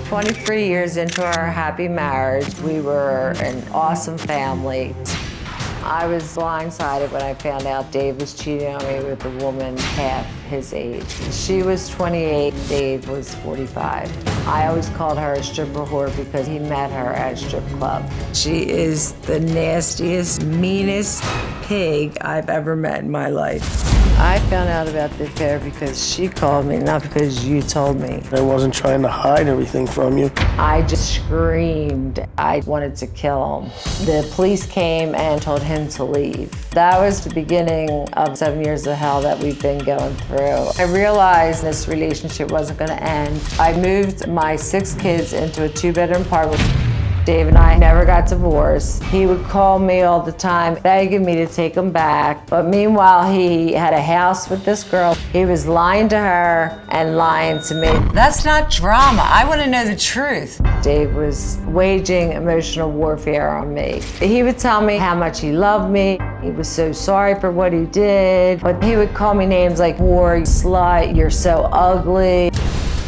23 years into our happy marriage, we were an awesome family. I was blindsided when I found out Dave was cheating on me with a woman half his age. She was 28, Dave was 45. I always called her a stripper whore because he met her at a strip club. She is the nastiest, meanest pig I've ever met in my life. I found out about the affair because she called me, not because you told me. I wasn't trying to hide everything from you. I just screamed. I wanted to kill him. The police came and told him to leave. That was the beginning of 7 years of hell that we've been going through. I realized this relationship wasn't going to end. I moved my 6 kids into a 2-bedroom apartment. Dave and I never got divorced. He would call me all the time, begging me to take him back. But meanwhile, he had a house with this girl. He was lying to her and lying to me. That's not drama. I want to know the truth. Dave was waging emotional warfare on me. He would tell me how much he loved me. He was so sorry for what he did. But he would call me names like whore, slut, you're so ugly.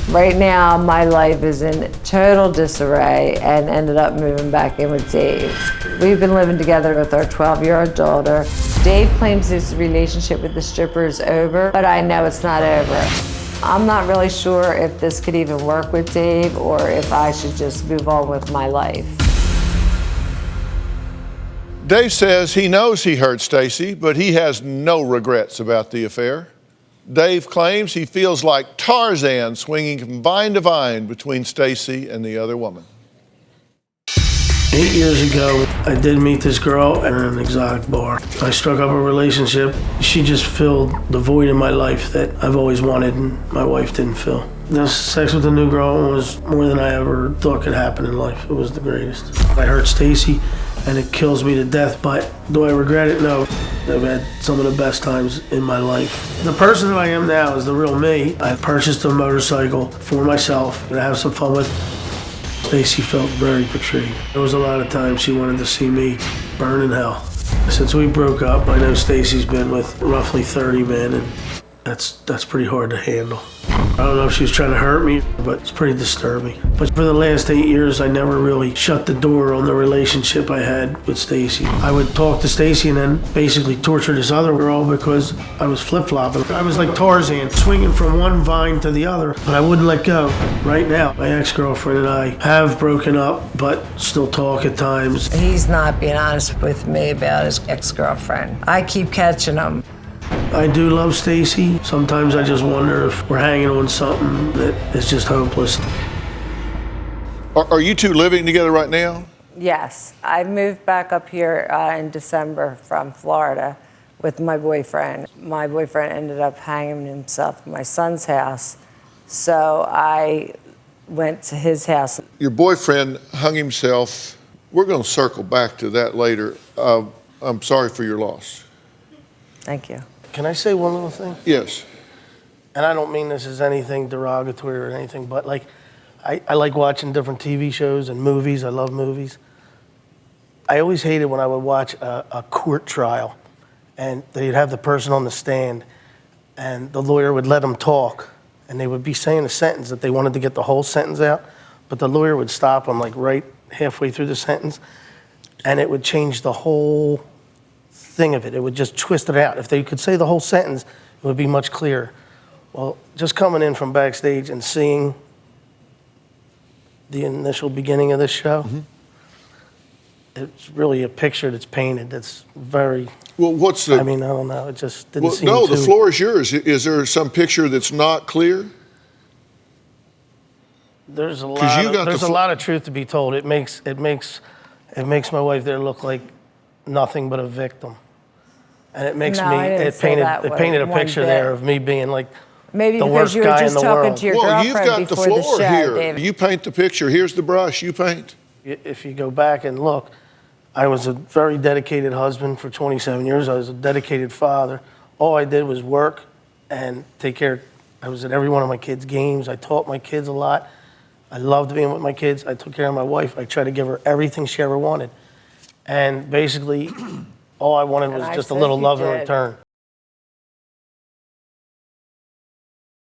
Right now, my life is in total disarray and ended up moving back in with Dave. We've been living together with our 12-year-old daughter. Dave claims his relationship with the stripper is over, but I know it's not over. I'm not really sure if this could even work with Dave or if I should just move on with my life. Dave says he knows he hurt Stacey, but he has no regrets about the affair. Dave claims he feels like Tarzan swinging from vine to vine between Stacey and the other woman. 8 years ago, I did meet this girl at an exotic bar. I struck up a relationship. She just filled the void in my life that I've always wanted and my wife didn't fill. The sex with the new girl was more than I ever thought could happen in life. It was the greatest. I hurt Stacey and it kills me to death, but do I regret it? No. I've had some of the best times in my life. The person that I am now is the real me. I purchased a motorcycle for myself to have some fun with. Stacey felt very betrayed. There was a lot of times she wanted to see me burn in hell. Since we broke up, I know Stacey's been with roughly 30 men, and that's pretty hard to handle. I don't know if she was trying to hurt me, but it's pretty disturbing. But for the last 8 years, I never really shut the door on the relationship I had with Stacey. I would talk to Stacey and then basically torture this other girl because I was flip-flopping. I was like Tarzan, swinging from one vine to the other, but I wouldn't let go. Right now, my ex-girlfriend and I have broken up, but still talk at times. He's not being honest with me about his ex-girlfriend. I keep catching him. I do love Stacey. Sometimes I just wonder if we're hanging on something that is just hopeless. Are you two living together right now? Yes. I moved back up here in December from Florida with my boyfriend. My boyfriend ended up hanging himself at my son's house, so I went to his house. Your boyfriend hung himself. We're going to circle back to that later. I'm sorry for your loss. Thank you. Can I say one little thing? Yes. And I don't mean this as anything derogatory or anything, but like, I like watching different TV shows and movies. I love movies. I always hated when I would watch a court trial and they'd have the person on the stand and the lawyer would let them talk and they would be saying a sentence that they wanted to get the whole sentence out, but the lawyer would stop them like right halfway through the sentence and it would change the whole thing of it. It would just twist it out. If they could say the whole sentence, it would be much clearer. Well, just coming in from backstage and seeing the initial beginning of this show, it's really a picture that's painted that's very... Well, what's the... I mean, I don't know. It just didn't seem No, too... the floor is yours. Is there some picture that's not clear? There's a lot of truth to be told. It makes my wife there look like nothing but a victim. And it makes it painted a picture there of me being like maybe the because worst you were guy in just the talking world. to your Well, you've girlfriend got the before floor the show, here. David. You paint the picture. Here's the brush. You paint. If you go back and look, I was a very dedicated husband for 27 years. I was a dedicated father. All I did was work and take care. I was at every one of my kids' games. I taught my kids a lot. I loved being with my kids. I took care of my wife. I tried to give her everything she ever wanted. And basically, all I wanted was just a little love in return.